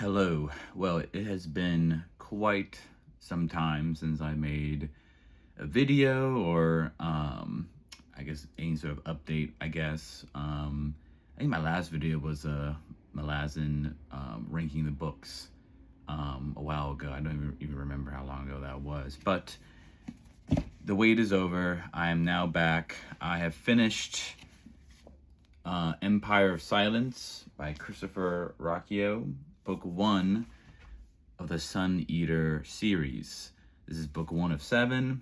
Hello. Well, it has been quite some time since I made a video or I guess any sort of update, I guess. I think my last video was Malazan ranking the books a while ago. I don't even remember how long ago that was. But the wait is over. I am now back. I have finished Empire of Silence by Christopher Ruocchio, book one of the Sun Eater series. This is book one of seven.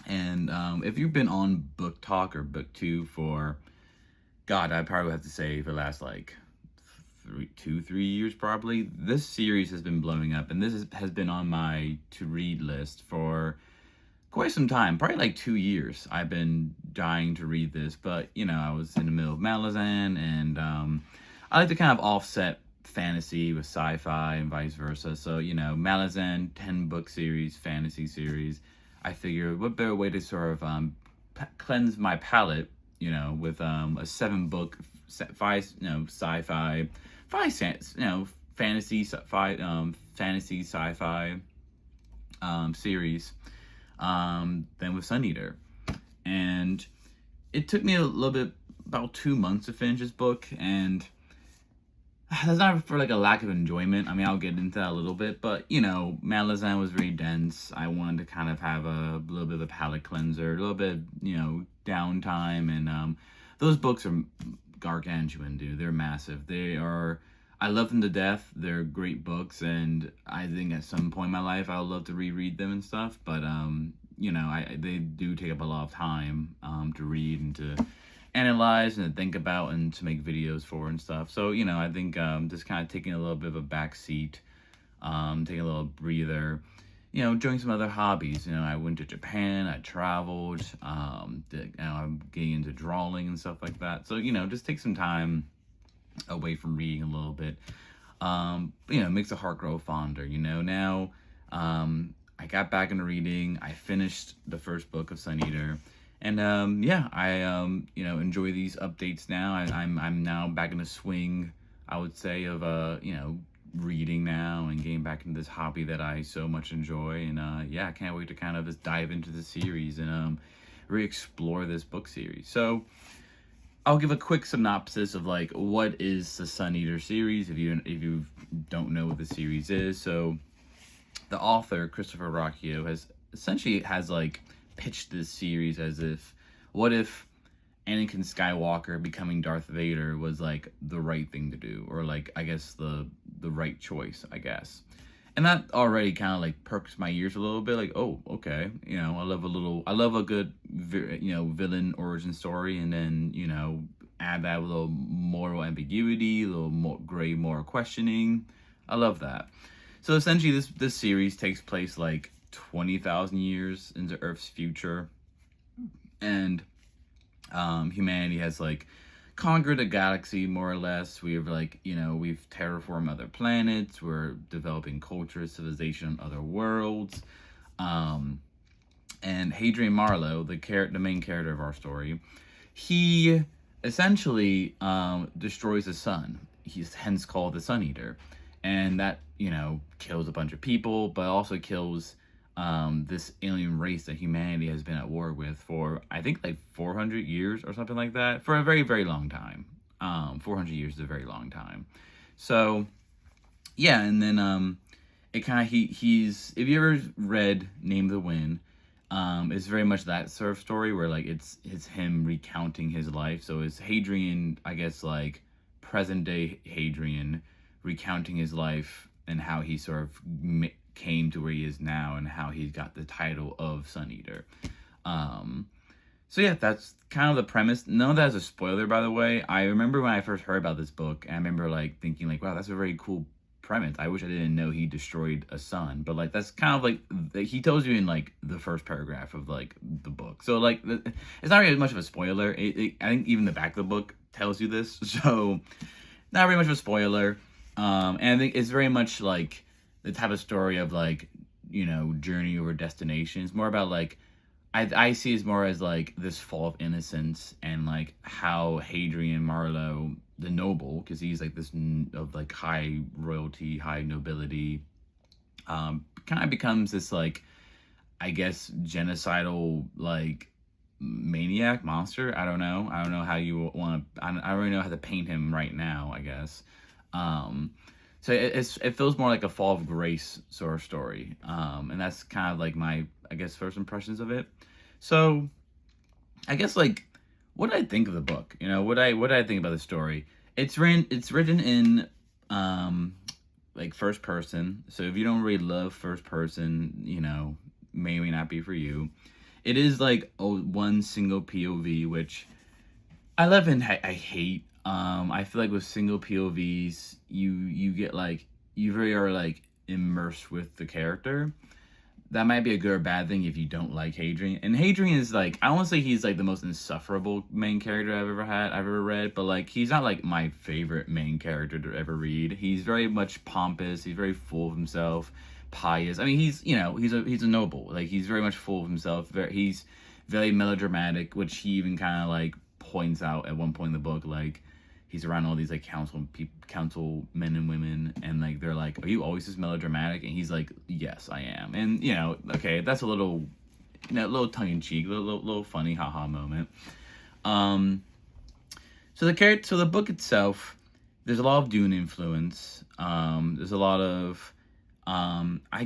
And if you've been on Book Talk or Book Two for, God, I probably have to say for the last like 3 years probably, this series has been blowing up. And has been on my to-read list for quite some time, probably like 2 years. I've been dying to read this, but I was in the middle of Malazan, and I like to kind of offset fantasy with sci-fi and vice versa. So Malazan 10-book series, fantasy series. I figured what better way to sort of cleanse my palate, with a 7-book sci-fi, fantasy sci-fi series than with Sun Eater. And it took me a little bit, about 2 months to finish this book, and that's not for like a lack of enjoyment. I mean, I'll get into that a little bit, but Malazan was very dense. I wanted to kind of have a little bit of a palate cleanser, a little bit, downtime, and those books are gargantuan, dude. They're massive. I love them to death. They're great books, and I think at some point in my life I would love to reread them and stuff. But they do take up a lot of time to read and to analyze and to think about and to make videos for and stuff. So I think just kind of taking a little bit of a back seat, taking a little breather. Doing some other hobbies. I went to Japan. I traveled. I'm getting into drawing and stuff like that. So just take some time away from reading a little bit. It makes the heart grow fonder. Now I got back into reading. I finished the first book of Sun Eater, and I enjoy these updates now. I'm now back in the swing, I would say, of reading now and getting back into this hobby that I so much enjoy. And I can't wait to kind of just dive into the series and re-explore this book series. So I'll give a quick synopsis of like what is the Sun Eater series if you don't know what the series is. So the author Christopher Ruocchio has like pitched this series as if, what if Anakin Skywalker becoming Darth Vader was like the right thing to do, or like I guess the right choice, I guess. And that already kind of like perks my ears a little bit. Like, oh, okay, I love a good villain origin story, and then add that with a little moral ambiguity, a little more gray moral questioning. I love that. So essentially, this series takes place like 20,000 years into Earth's future, and humanity has like conquered a galaxy more or less. We have we've terraformed other planets. We're developing culture, civilization on other worlds. And Hadrian Marlowe, the main character of our story, he essentially destroys the sun. He's hence called the Sun Eater, and that kills a bunch of people, but also kills this alien race that humanity has been at war with for, I think, like 400 years or something like that, for a very, very long time. 400 years is a very long time. So, yeah, and then it kind of, he's, if you ever read Name of the Wind, it's very much that sort of story where, like, it's him recounting his life. So it's Hadrian, I guess, like, present-day Hadrian recounting his life and how he sort of came to where he is now and how he got the title of Sun Eater. So yeah, that's kind of the premise. None of that is a spoiler, by the way. I remember when I first heard about this book, and I remember like thinking like, wow, that's a very cool premise. I wish I didn't know he destroyed a sun, but like that's kind of like he tells you in like the first paragraph of like the book. So like it's not really much of a spoiler. I think even the back of the book tells you this, so not very much of a spoiler. And I think it's very much like the type of story of like journey over destination. It's more about like I see it more as like this fall of innocence and like how Hadrian Marlowe the noble, because he's like this of like high royalty, high nobility, kind of becomes this like, I guess, genocidal like maniac monster. I don't know how you want to. I don't really know how to paint him right now, I guess. So it feels more like a Fall of Grace sort of story, and that's kind of like my, I guess, first impressions of it. So I guess like, what did I think of the book? You know, what did I think about the story? It's written in like first person. So if you don't really love first person, you know, may or may not be for you. It is like one single POV, which I love and I hate. I feel like with single POVs, you get like, you really are like immersed with the character. That might be a good or bad thing if you don't like Hadrian. And Hadrian is like, I won't say he's like the most insufferable main character I've ever read, but like he's not like my favorite main character to ever read. He's very much pompous. He's very full of himself, pious. I mean, he's, you know, he's a noble. Like he's very much full of himself. He's very melodramatic, which he even kind of like points out at one point in the book. Like he's around all these like council men and women, and like they're like, "Are you always this melodramatic?" And he's like, "Yes, I am." And you know, okay, that's a little, you know, little tongue in cheek, little funny, haha moment. So the book itself, there's a lot of Dune influence. There's a lot of,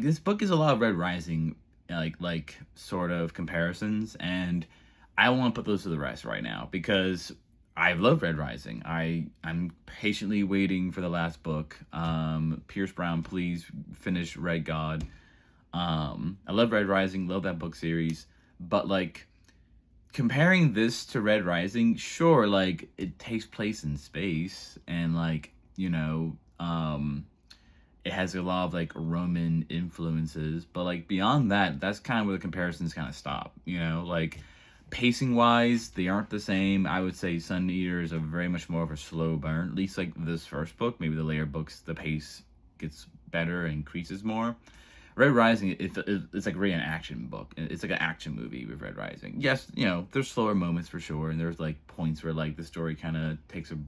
this book is a lot of Red Rising, like sort of comparisons, and I want to put those to the rest right now because I love Red Rising. I'm patiently waiting for the last book. Pierce Brown, please finish Red God. I love Red Rising, love that book series, but like comparing this to Red Rising, sure, like it takes place in space and like, you know, it has a lot of like Roman influences, but like beyond that, that's kind of where the comparisons kind of stop, you know, like pacing wise, they aren't the same. I would say Sun Eater is a very much more of a slow burn, at least like this first book. Maybe the later books, the pace gets better and increases more. Red Rising, it's like really an action book. It's like an action movie with Red Rising. Yes, you know, there's slower moments for sure, and there's like points where like the story kind of takes a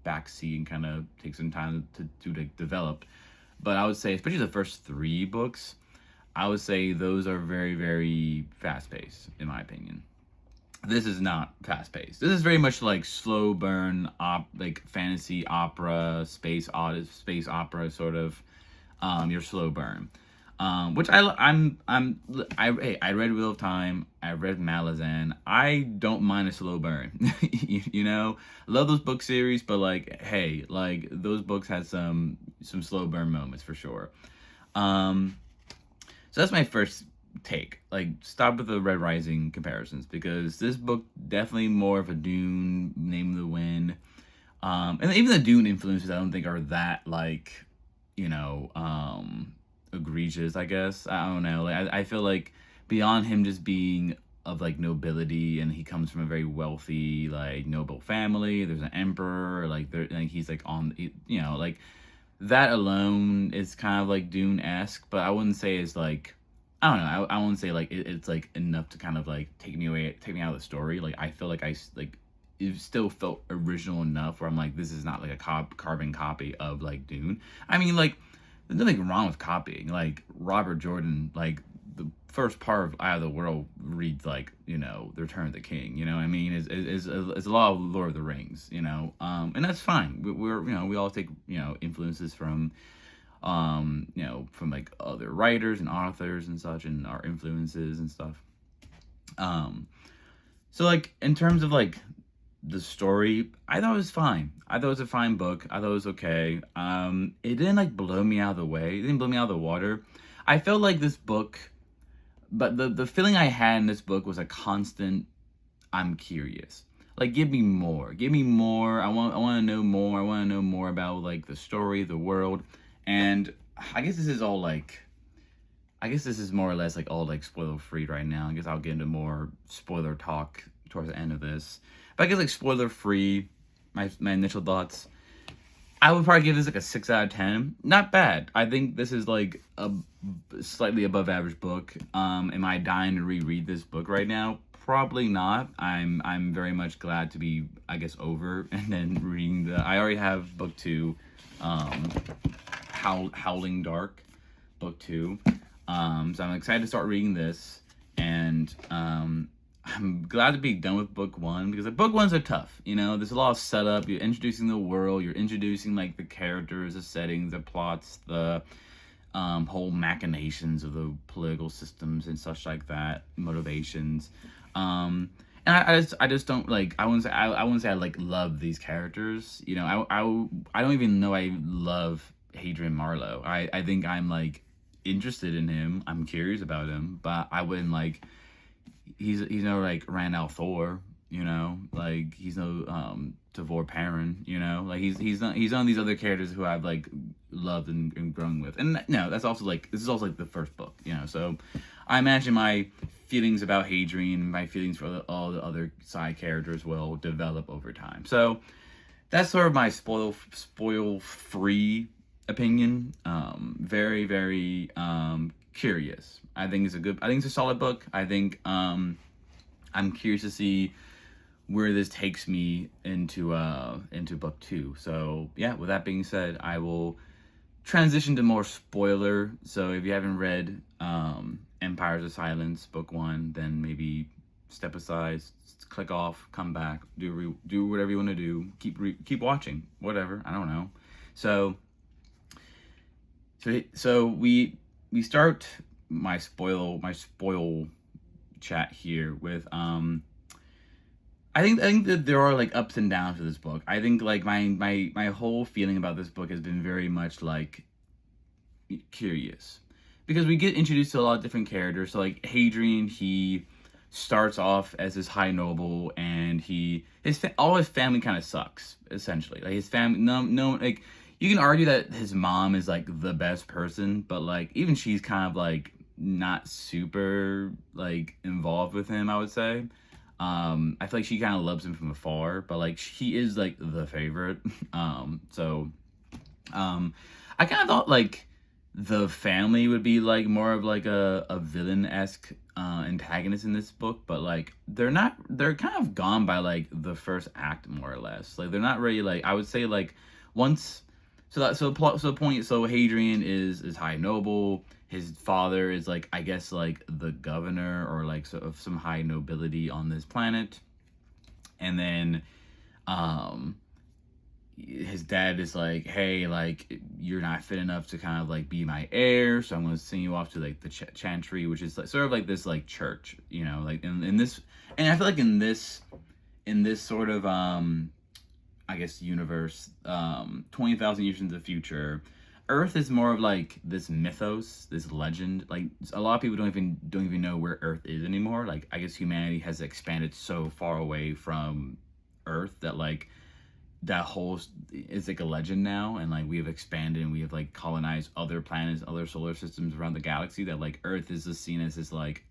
backseat and kind of takes some time to like, develop. But I would say, especially the first 3 books, I would say those are very, very fast-paced, in my opinion. This is not fast-paced. This is very much like slow burn, like fantasy opera, space opera sort of, your slow burn. Which I read Wheel of Time. I read Malazan. I don't mind a slow burn. you know, love those book series, but like, hey, like those books had some slow burn moments for sure. So that's my first take. Like, stop with the Red Rising comparisons because this book definitely more of a Dune, Name of the Wind, and even the Dune influences I don't think are that like, you know, egregious. I guess I don't know. Like I feel like beyond him just being of like nobility and he comes from a very wealthy like noble family. There's an emperor. Like there, like he's like on, you know, like that alone is kind of like Dune-esque, but I wouldn't say it's like. I don't know. I won't say like it's like enough to kind of like take me out of the story. Like I feel like it still felt original enough where I'm like, this is not like a carbon copy of like Dune. I mean, like there's nothing wrong with copying. Like Robert Jordan, like the first part of Eye of the World reads like, you know, The Return of the King. You know what I mean? Is a lot of Lord of the Rings. You know, and that's fine. We're you know, we all take, you know, influences from. You know, from like other writers and authors and such, and our influences and stuff. So like in terms of like the story, I thought it was fine. I thought it was a fine book. I thought it was okay. It didn't like blow me out of the way. It didn't blow me out of the water. I felt like this book, but the feeling I had in this book was a constant, I'm curious. Like, give me more. Give me more. I want to know more. I want to know more about like the story, the world. And I guess this is all like, I guess this is more or less like all like spoiler free right now. I guess I'll get into more spoiler talk towards the end of this. But I guess like spoiler free, my initial thoughts. I would probably give this like a 6 out of 10. Not bad. I think this is like a slightly above average book. Am I dying to reread this book right now? probably not. I'm very much glad to be, I guess, over and then reading I already have book 2, um, Howling Dark, book 2. So I'm excited to start reading this, and I'm glad to be done with book 1, because like book 1s are tough. There's a lot of setup. You're introducing the world. You're introducing like the characters, the settings, the plots, the whole machinations of the political systems and such like that, motivations. And I just don't like. I wouldn't say I like love these characters. I don't even know I love Hadrian Marlowe. I think I'm like interested in him. I'm curious about him, but I wouldn't like. He's no like Rand al'Thor. Like he's no Devor Perrin. Like he's not, he's on these other characters who I've like loved and grown with. And no, that's also like, this is also like the first book. So I imagine my feelings about Hadrian, my feelings for all the other side characters will develop over time. So that's sort of my spoil free opinion. Very, very curious. I think it's a solid book. I think I'm curious to see where this takes me into book 2. So yeah, with that being said, I will transition to more spoiler. So if you haven't read Empires of Silence book 1, then maybe step aside, click off, come back, do whatever you want to do, keep watching, whatever, I don't know. So we start my spoil chat here with I think that there are like ups and downs with this book. I think like my whole feeling about this book has been very much like curious, because we get introduced to a lot of different characters. So like Hadrian, he starts off as this high noble, and all his family kind of sucks essentially. Like his family, no, like you can argue that his mom is like the best person, but like even she's kind of like not super like involved with him, I would say. I feel like she kind of loves him from afar, but like he is like the favorite. I kind of thought like the family would be like more of like a villain-esque antagonist in this book, but like they're kind of gone by like the first act, more or less. Like they're not really like, I would say like once. So Hadrian is high noble. His father is like, I guess like the governor or like of some high nobility on this planet. And then his dad is like, hey, like you're not fit enough to kind of like be my heir, so I'm going to send you off to like the chantry, which is like sort of like this like church, like in this. And I feel like in this sort of I guess universe, 20,000 years into the future, Earth is more of like this mythos, this legend. Like a lot of people don't even know where Earth is anymore. Like I guess humanity has expanded so far away from Earth that like that whole is like a legend now, and like we have expanded and we have like colonized other planets, other solar systems around the galaxy, that like Earth is just seen as this like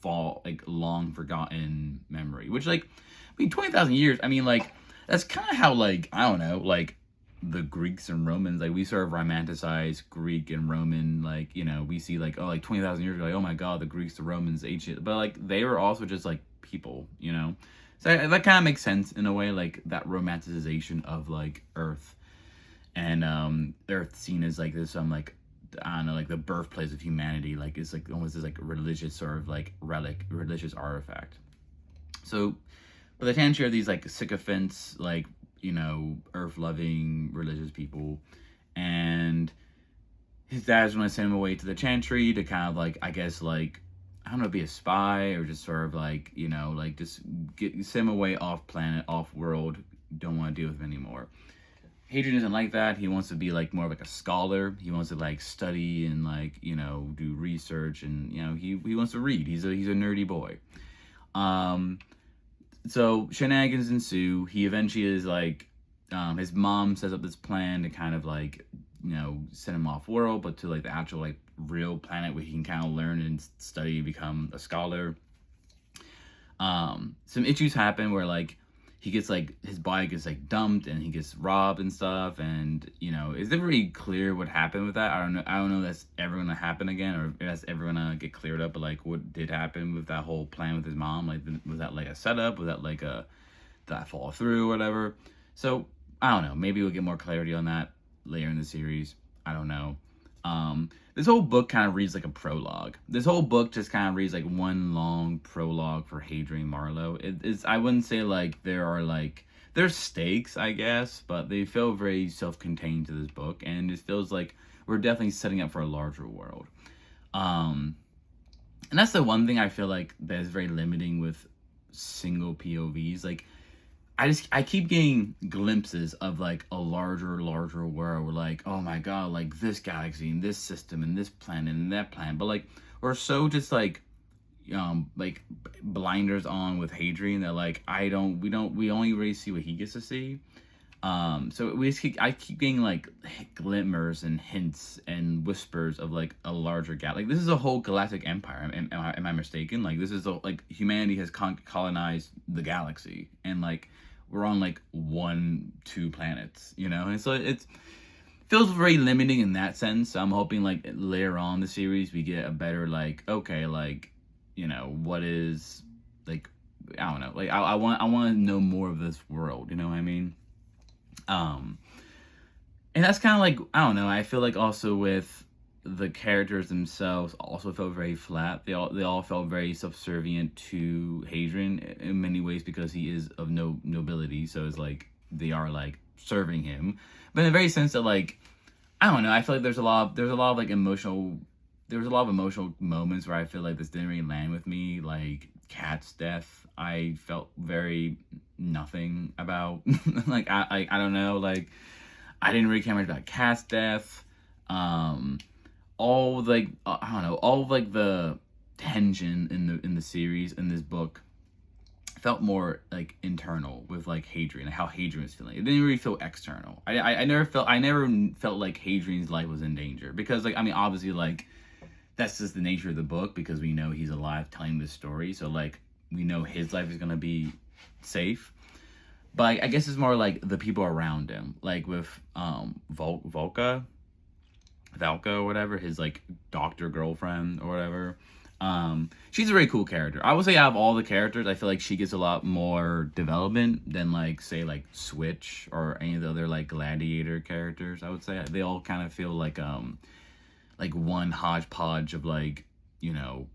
long forgotten memory. Which like, I mean, 20,000 years, I mean like that's kind of how like, I don't know, like the Greeks and Romans, like we sort of romanticize Greek and Roman, like, we see like, oh, like 20,000 years ago, like, oh my god, the Greeks, the Romans, ancient, but like they were also just like people, so that kind of makes sense in a way, like that romanticization of like Earth, and Earth seen as like this like, I don't know, like the birthplace of humanity, like it's like almost this like religious sort of like relic, religious artifact. So but the chantry are these like sycophants, like earth-loving religious people, and his dad's going to send him away to the chantry to kind of like, I guess like, I don't know, be a spy, or just sort of like, like just send him away off planet, off world, don't want to deal with him anymore. Hadrian doesn't like that. He wants to be like more of like a scholar. He wants to like study and like, do research, and he wants to read. He's a nerdy boy. So shenanigans ensue. He eventually is like, his mom sets up this plan to kind of like, send him off world, but to like the actual like real planet where he can kind of learn and study, become a scholar. Some issues happen where like he gets like, his body gets like dumped and he gets robbed and stuff, and It's never really clear what happened with that. I don't know if that's ever gonna happen again, or if that's ever gonna get cleared up. But like, what did happen with that whole plan with his mom? Like, was that like a setup? Was that like a did that fall through or whatever? So I don't know. Maybe we'll get more clarity on that later in the series. I don't know. This whole book kind of reads like a prologue. This whole book just kind of reads like one long prologue for Hadrian Marlowe. It's I wouldn't say like there's stakes, I guess, but they feel very self-contained to this book, and it feels like we're definitely setting up for a larger world. And that's the one thing I feel like that is very limiting with single POVs. Like, I keep getting glimpses of like a larger world. We're like, oh my god, like this galaxy and this system and this planet and that planet. But like, we're so just like blinders on with Hadrian that like we only really see what he gets to see. So I keep getting like glimmers and hints and whispers of like a larger like this is a whole galactic empire. Am I mistaken? Like this is like humanity has colonized the galaxy, and like we're on like 1-2 planets, you know? And so it feels very limiting in that sense. So I'm hoping like later on in the series we get a better like, okay, like, you know, what is like, I don't know, like I want to know more of this world, you know what I mean? And that's kind of like, I don't know, I feel like also with the characters themselves also felt very flat. They all felt very subservient to Hadrian in many ways because he is of no nobility. So it's like they are like serving him, but in the very sense that like, I don't know, I feel like there's a lot of like emotional moments where I feel like this didn't really land with me. Like Kat's death, I felt very nothing about. Like I don't know, like I didn't really care much about Kat's death. All like I don't know, all of like the tension in the series in this book felt more like internal with like Hadrian, how Hadrian was feeling. It didn't really feel external. I never felt like Hadrian's life was in danger, because like I mean obviously like that's just the nature of the book, because we know he's alive telling this story, so like we know his life is gonna be safe. But I guess it's more like the people around him, like with Valka or whatever, his like doctor girlfriend or whatever. She's a very cool character. I would say out of all the characters, I feel like she gets a lot more development than like say like Switch or any of the other like gladiator characters. I would say they all kind of feel like one hodgepodge of like, you know,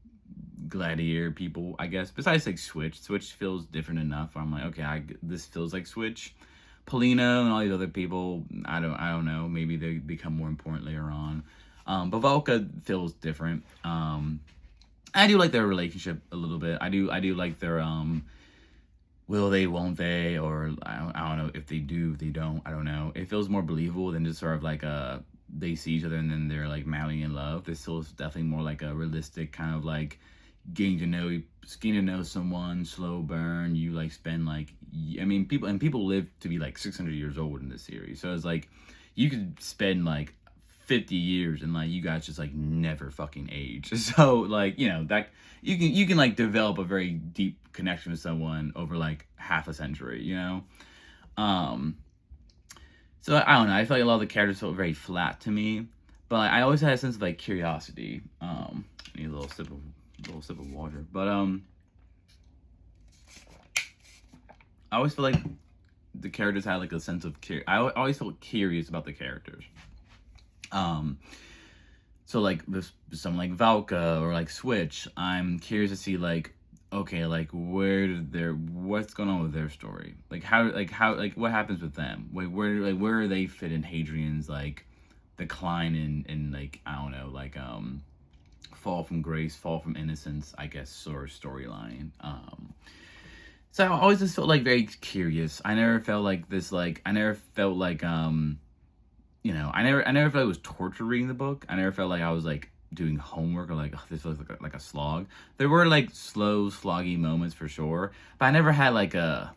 gladiator people, I guess. Besides like Switch feels different enough. I'm like, okay, this feels like Switch. Polino and all these other people, I don't know. Maybe they become more important later on. But Valka feels different. I do like their relationship a little bit. I do like their will they, won't they, or I don't know, if they do, if they don't, I don't know. It feels more believable than just sort of like they see each other and then they're like madly in love. This feels definitely more like a realistic kind of like getting to know someone, slow burn. You like spend like, I mean, people live to be like 600 years old in this series, so it's like you could spend like 50 years and like you guys just like never fucking age. So like, you know, that you can like develop a very deep connection with someone over like half a century, you know. So I don't know, I feel like a lot of the characters felt very flat to me, but I always had a sense of like curiosity. I need a little sip of water, but I always feel like the characters had like a sense of I always felt curious about the characters. So like with someone like Valka or like Switch, I'm curious to see like, okay, like what's going on with their story? Like how what happens with them? Where do they fit in Hadrian's like decline in like, I don't know, like fall from grace, fall from innocence, I guess, sort of storyline. So I always just felt like very curious. I never felt like this, like I never felt like you know, I never felt like it was torture reading the book. I never felt like I was like doing homework or like, oh, this feels like a slog. There were like slow, sloggy moments for sure, but I never had like at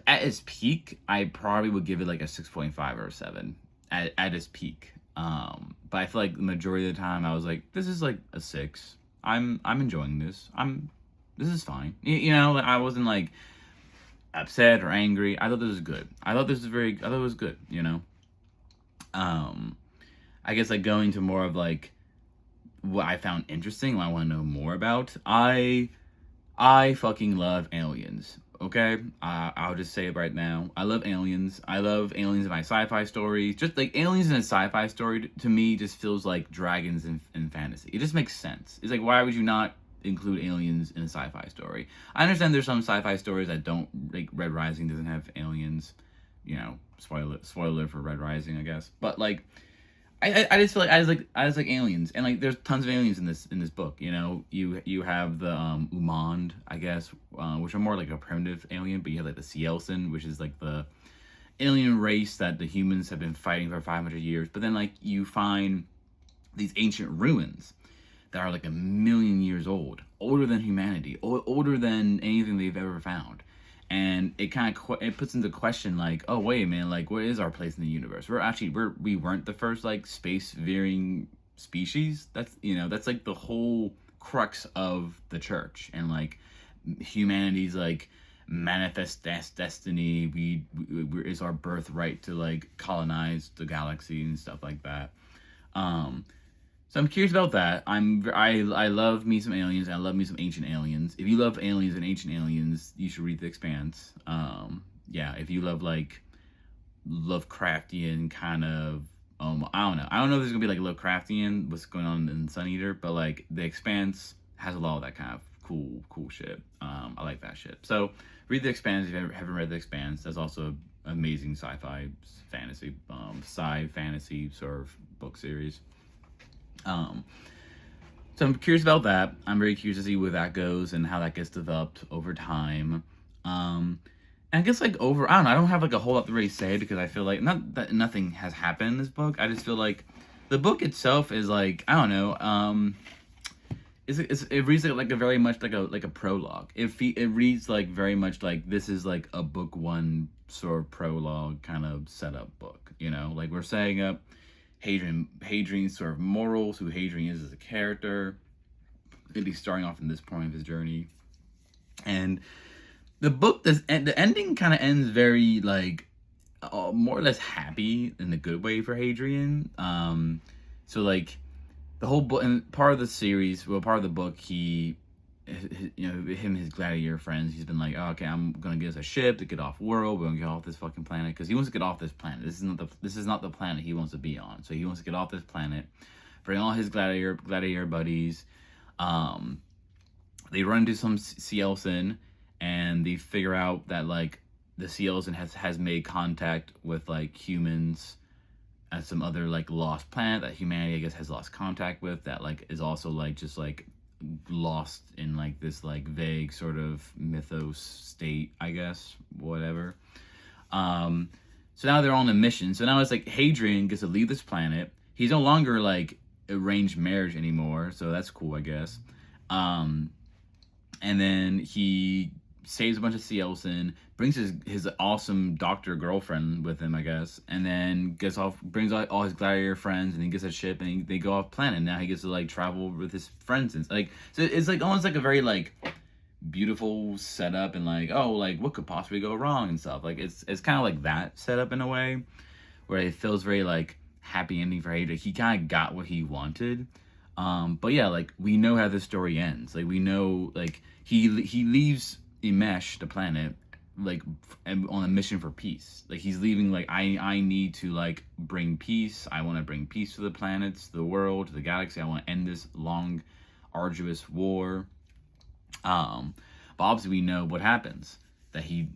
its peak, I probably would give it like a 6.5 or a 7 at its peak. But I feel like the majority of the time I was like, this is like a 6. I'm enjoying this. This is fine. You know, I wasn't like upset or angry. I thought this was good. I thought it was good, you know. Um, I guess like going to more of like what I found interesting, what I want to know more about. I fucking love aliens. Okay, I'll just say it right now. I love aliens. I love aliens in my sci-fi stories. Just like aliens in a sci-fi story to me just feels like dragons in fantasy. It just makes sense. It's like, why would you not include aliens in a sci-fi story? I understand there's some sci-fi stories that don't, like Red Rising doesn't have aliens. You know, spoiler for Red Rising, I guess. But like, I just feel like I just like aliens, and like there's tons of aliens in this book. You know, you have the Umand, I guess, which are more like a primitive alien, but you have like the Cielson, which is like the alien race that the humans have been fighting for 500 years. But then like you find these ancient ruins that are like 1,000,000 years old, older than humanity, older than anything they've ever found. And it kind of it puts into question like, oh wait, man, like what is our place in the universe? We weren't the first like space veering species. That's like the whole crux of the church and like humanity's like manifest destiny. We is our birthright to like colonize the galaxy and stuff like that. Um, so I'm curious about that. I love me some aliens. I love me some ancient aliens. If you love aliens and ancient aliens, you should read The Expanse. Yeah, if you love like Lovecraftian kind of I don't know. I don't know if there's gonna be like Lovecraftian what's going on in Sun Eater, but like The Expanse has a lot of that kind of cool shit. I like that shit. So read The Expanse if you haven't read The Expanse. That's also an amazing sci-fi fantasy sci-fantasy sort of book series. Um, so I'm curious about that. I'm very curious to see where that goes and how that gets developed over time. And I guess like I don't know, I don't have like a whole lot to really say because I feel like not that nothing has happened in this book. I just feel like the book itself is like, I don't know, it reads like a very much like a prologue. It reads like very much like this is like a book one sort of prologue kind of setup book. You know, like we're setting up Hadrian's sort of morals, who Hadrian is as a character. Gonna be starting off in this point of his journey, and the ending kind of ends very like more or less happy in the good way for Hadrian. So like the whole book and part of the series, well, part of the book, him and his gladiator friends, he's been like, oh, okay, I'm gonna get us a ship to get off world. We're gonna get off this fucking planet because he wants to get off this planet. This is not the planet he wants to be on. So he wants to get off this planet, bring all his gladiator buddies. They run into some Cielson, and they figure out that like the Cielson has made contact with like humans at some other like lost planet that humanity I guess has lost contact with, that like is also like just like lost in like this like vague sort of mythos state, I guess, whatever. So now they're on a mission. So now it's like Hadrian gets to leave this planet. He's no longer like arranged marriage anymore, so that's cool, I guess. And then he saves a bunch of Cielson, brings his awesome doctor girlfriend with him, I guess, and then brings all his gladiator friends, and he gets a ship, and they go off planet. And now he gets to like travel with his friends, and like, so it's like almost like a very like beautiful setup, and like, oh, like what could possibly go wrong and stuff. Like it's kind of like that setup in a way, where it feels very like happy ending for Hadrian. He kind of got what he wanted. But yeah, like we know how the story ends. Like we know like he leaves Imesh, the planet, like on a mission for peace. Like he's leaving like I need to like bring peace. I want to bring peace to the planets, to the world, to the galaxy. I want to end this long, arduous war. But obviously we know what happens. That he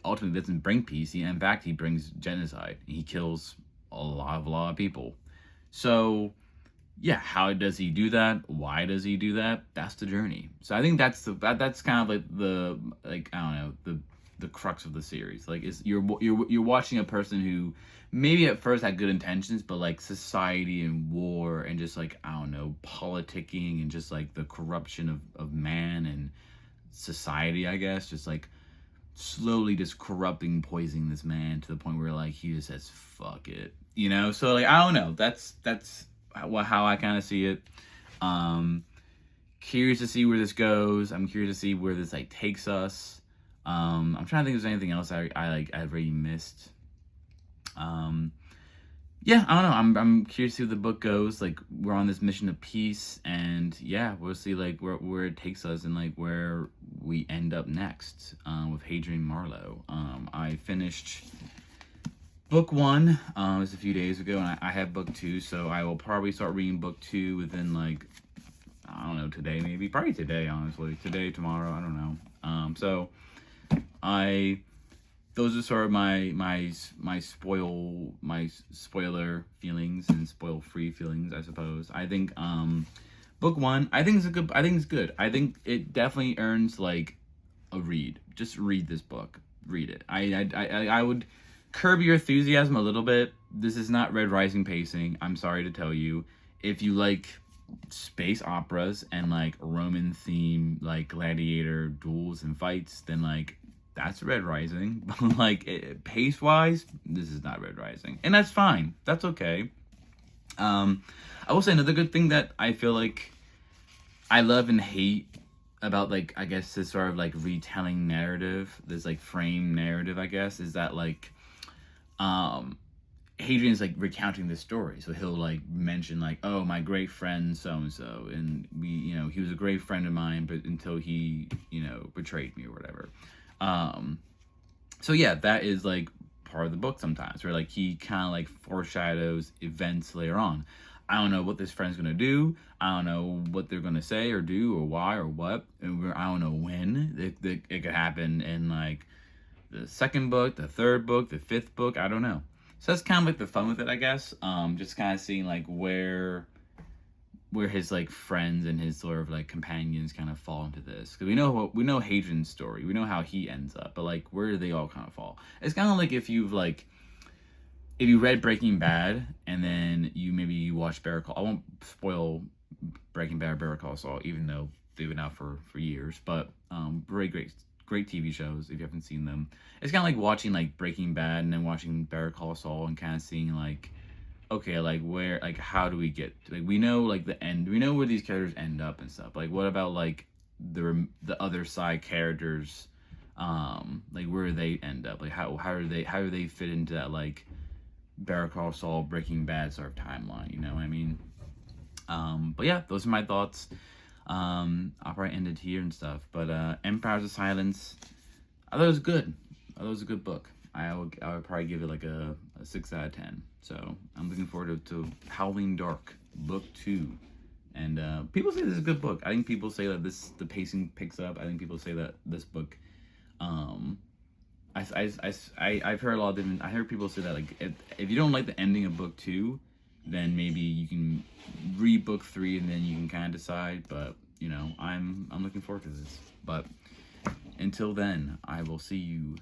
ultimately doesn't bring peace. In fact, he brings genocide. He kills a lot of people. So yeah, how does he do that? Why does he do that? That's the journey. So I think that's kind of like the like I don't know, the crux of the series. Like is you're watching a person who maybe at first had good intentions, but like society and war and just like I don't know, politicking and just like the corruption of man and society, I guess, just like slowly just corrupting, poisoning this man to the point where like he just says fuck it, you know. So like I don't know, that's how I kind of see it. Curious to see where this goes. I'm curious to see where this like takes us. I'm trying to think if there's anything else I've already missed. yeah, I don't know. I'm curious to see where the book goes. Like, we're on this mission of peace, and yeah, we'll see like where it takes us and like where we end up next with Hadrian Marlowe. I finished book one it was a few days ago, and I have book two, so I will probably start reading book two within like, I don't know, today maybe, probably today, honestly, today, tomorrow, I don't know. So I those are sort of my spoiler feelings and spoil free feelings, I suppose. I think book one, I think it's good. I think it definitely earns like a read. Just read this book. Read it. I would curb your enthusiasm a little bit. This is not Red Rising pacing. I'm sorry to tell you. If you like space operas and like Roman theme, like gladiator duels and fights, then like that's Red Rising. But like pace wise, this is not Red Rising, and that's fine. That's okay. I will say another good thing that I feel like I love and hate about like, I guess, this sort of like retelling narrative, this like frame narrative, I guess, is that like Hadrian's like recounting this story, so he'll like mention like, oh, my great friend so and so, and we, he was a great friend of mine, but until he, betrayed me or whatever. So yeah, that is like part of the book sometimes, where like he kind of like foreshadows events later on. I don't know what this friend's gonna do. I don't know what they're gonna say or do or why or what. And I don't know when it could happen in like the second book, the third book, the fifth book. I don't know. So that's kind of like the fun with it, I guess. Just kind of seeing like where his like friends and his sort of like companions kind of fall into this, because we know Hadrian's story, we know how he ends up, but like where do they all kind of fall? It's kind of like if you read Breaking Bad and then you watch Better Call. I won't spoil Breaking Bad or Better Call Saul, even though they've been out for years, but very great TV shows if you haven't seen them. It's kind of like watching like Breaking Bad and then watching Better Call Saul and kind of seeing like, okay, like where, like how do we get, like we know like the end, we know where these characters end up and stuff. Like what about like the other side characters, like where do they end up? Like how do they fit into that like Better Call Saul, Breaking Bad sort of timeline? You know what I mean? But yeah, those are my thoughts. I'll probably end it here and stuff. But Empires of Silence, I thought it was good. I thought it was a good book. I would probably give it like a 6 out of 10. So I'm looking forward to Howling Dark, book 2. And people say this is a good book. I think people say that the pacing picks up. I think people say that this book, I've heard a lot of different. I heard people say that like if you don't like the ending of book 2, then maybe you can read book 3 and then you can kind of decide. But I'm looking forward to this. But until then, I will see you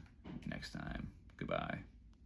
next time. Goodbye.